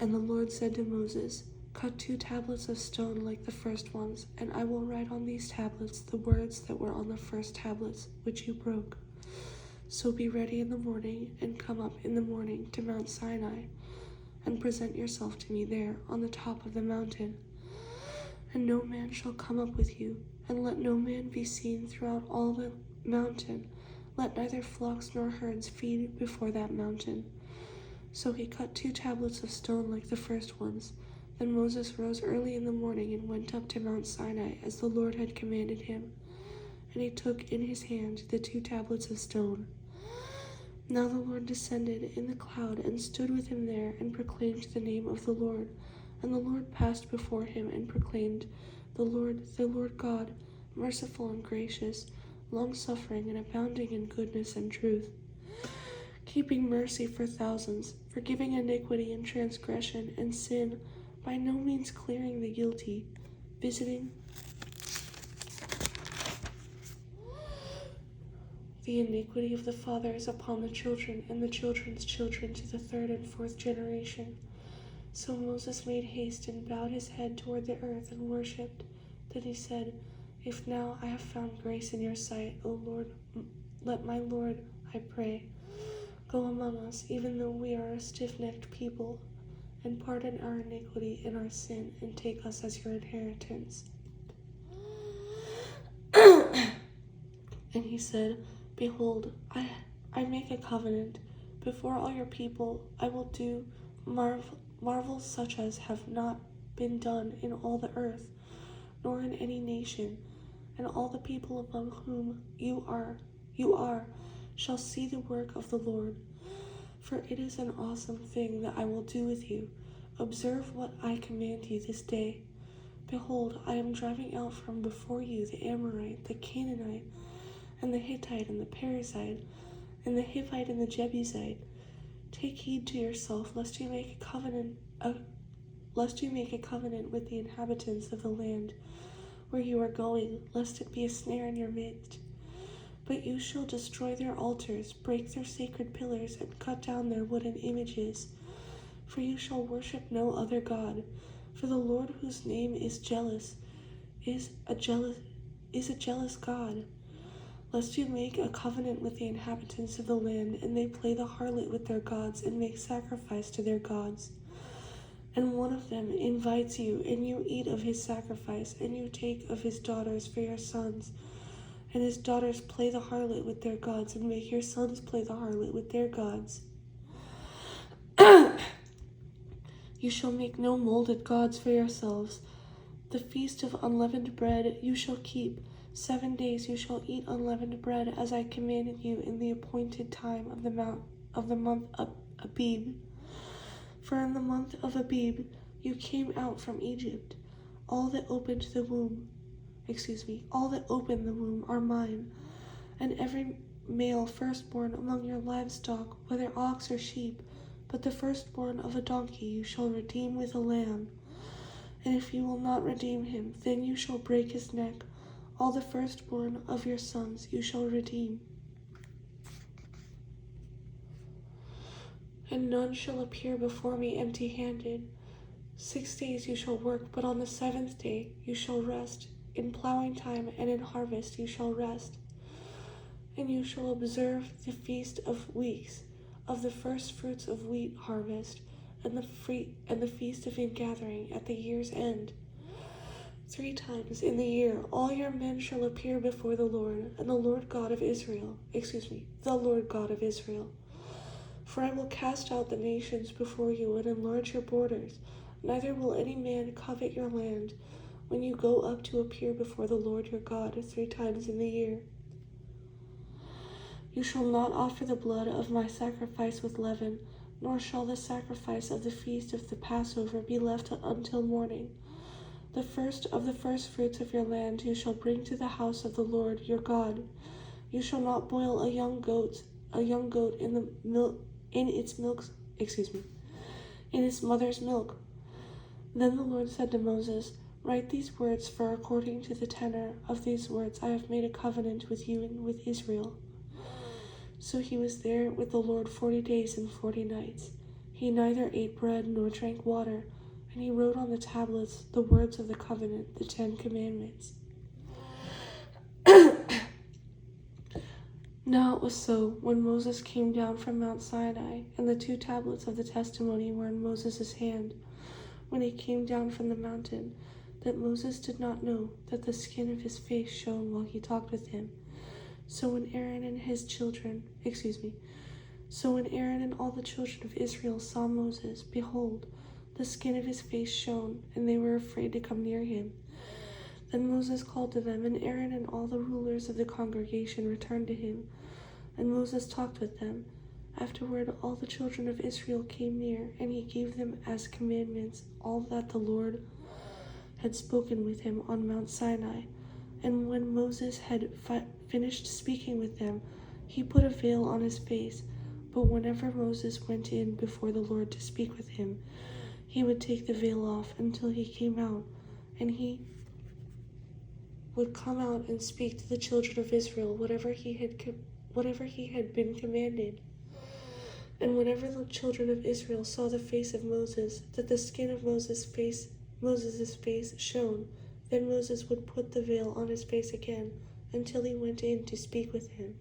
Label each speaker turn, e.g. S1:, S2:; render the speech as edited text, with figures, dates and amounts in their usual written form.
S1: And the Lord said to Moses, Cut 2 tablets of stone like the first ones, and I will write on these tablets the words that were on the first tablets, which you broke. So be ready in the morning, and come up in the morning to Mount Sinai, and present yourself to me there on the top of the mountain. And no man shall come up with you, and let no man be seen throughout all the mountain. Let neither flocks nor herds feed before that mountain. So he cut 2 tablets of stone like the first ones. Then Moses rose early in the morning and went up to Mount Sinai as the Lord had commanded him. And he took in his hand the 2 tablets of stone. Now the Lord descended in the cloud and stood with him there and proclaimed the name of the Lord. And the Lord passed before him and proclaimed, the Lord God, merciful and gracious, long-suffering and abounding in goodness and truth, keeping mercy for thousands, forgiving iniquity and transgression and sin, by no means clearing the guilty, visiting the iniquity of the fathers upon the children and the children's children to the 3rd and 4th generation. So Moses made haste and bowed his head toward the earth and worshipped. Then he said, If now I have found grace in your sight, O Lord, let my Lord, I pray, go among us, even though we are a stiff-necked people, and pardon our iniquity and our sin, and take us as your inheritance. And he said, Behold, I make a covenant. Before all your people I will do marvels such as have not been done in all the earth, nor in any nation, and all the people among whom you are shall see the work of the Lord. For it is an awesome thing that I will do with you. Observe what I command you this day. Behold, I am driving out from before you the Amorite, the Canaanite, and the Hittite, and the Perizzite, and the Hivite, and the Jebusite. Take heed to yourself, lest you make a covenant with the inhabitants of the land where you are going, lest it be a snare in your midst. But you shall destroy their altars, break their sacred pillars, and cut down their wooden images. For you shall worship no other God. For the Lord, whose name is jealous, is a jealous God. Lest you make a covenant with the inhabitants of the land, and they play the harlot with their gods, and make sacrifice to their gods. And one of them invites you, and you eat of his sacrifice, and you take of his daughters for your sons. And his daughters play the harlot with their gods, and make your sons play the harlot with their gods. You shall make no molded gods for yourselves. The feast of unleavened bread you shall keep. 7 days you shall eat unleavened bread, as I commanded you in the appointed time of the month of Abib. For in the month of Abib you came out from Egypt. All that opened the womb are mine, and every male firstborn among your livestock, whether ox or sheep, but the firstborn of a donkey you shall redeem with a lamb. And if you will not redeem him, then you shall break his neck. All the firstborn of your sons you shall redeem. And none shall appear before me empty-handed. 6 days you shall work, but on the 7th day you shall rest. In plowing time and in harvest you shall rest. And you shall observe the feast of weeks, of the first fruits of wheat harvest, and the feast of ingathering at the year's end. 3 times in the year all your men shall appear before the Lord, and the Lord God of Israel. For I will cast out the nations before you and enlarge your borders. Neither will any man covet your land when you go up to appear before the Lord your God 3 times in the year. You shall not offer the blood of my sacrifice with leaven, nor shall the sacrifice of the feast of the Passover be left until morning. The first of the firstfruits of your land you shall bring to the house of the Lord your God. You shall not boil a young goat in its mother's milk. Then the Lord said to Moses, Write these words, for according to the tenor of these words I have made a covenant with you and with Israel. So he was there with the Lord 40 days and 40 nights. He neither ate bread nor drank water, and he wrote on the tablets the words of the covenant, the 10 Commandments. Now it was so, when Moses came down from Mount Sinai, and the 2 tablets of the testimony were in Moses' hand, when he came down from the mountain, that Moses did not know that the skin of his face shone while he talked with him. So when Aaron and all the children of Israel saw Moses, behold, the skin of his face shone, and they were afraid to come near him. Then Moses called to them, and Aaron and all the rulers of the congregation returned to him, and Moses talked with them. Afterward all the children of Israel came near, and he gave them as commandments all that the Lord had spoken with him on Mount Sinai. And when Moses had finished speaking with them, he put a veil on his face. But whenever Moses went in before the Lord to speak with him, he would take the veil off until he came out, and he would come out and speak to the children of Israel whatever he had been commanded. And whenever the children of Israel saw the face of Moses, that the skin of Moses' face shone, then Moses would put the veil on his face again until he went in to speak with him.